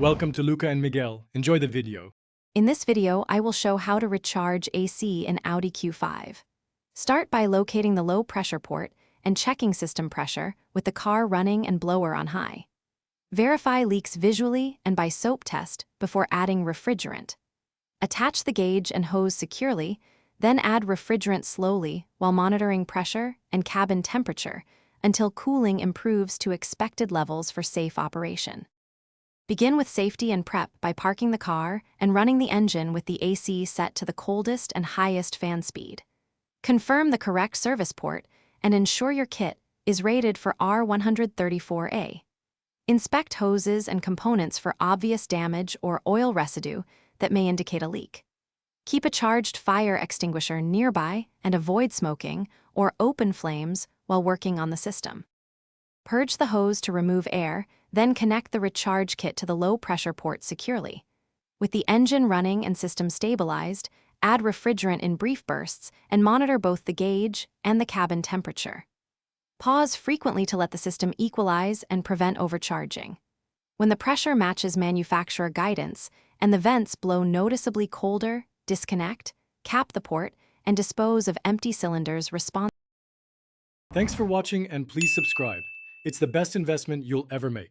Welcome to Luca and Miguel. Enjoy the video. In this video, I will show how to recharge AC in Audi Q5. Start by locating the low pressure port and checking system pressure with the car running and blower on high. Verify leaks visually and by soap test before adding refrigerant. Attach the gauge and hose securely, then add refrigerant slowly while monitoring pressure and cabin temperature until cooling improves to expected levels for safe operation. Begin with safety and prep by parking the car and running the engine with the AC set to the coldest and highest fan speed. Confirm the correct service port and ensure your kit is rated for R134A. Inspect hoses and components for obvious damage or oil residue that may indicate a leak. Keep a charged fire extinguisher nearby and avoid smoking or open flames while working on the system. Purge the hose to remove air, then connect the recharge kit to the low-pressure port securely. With the engine running and system stabilized, add refrigerant in brief bursts and monitor both the gauge and the cabin temperature. Pause frequently to let the system equalize and prevent overcharging. When the pressure matches manufacturer guidance and the vents blow noticeably colder, disconnect, cap the port, and dispose of empty cylinders responsibly. Thanks for watching and please subscribe. It's the best investment you'll ever make.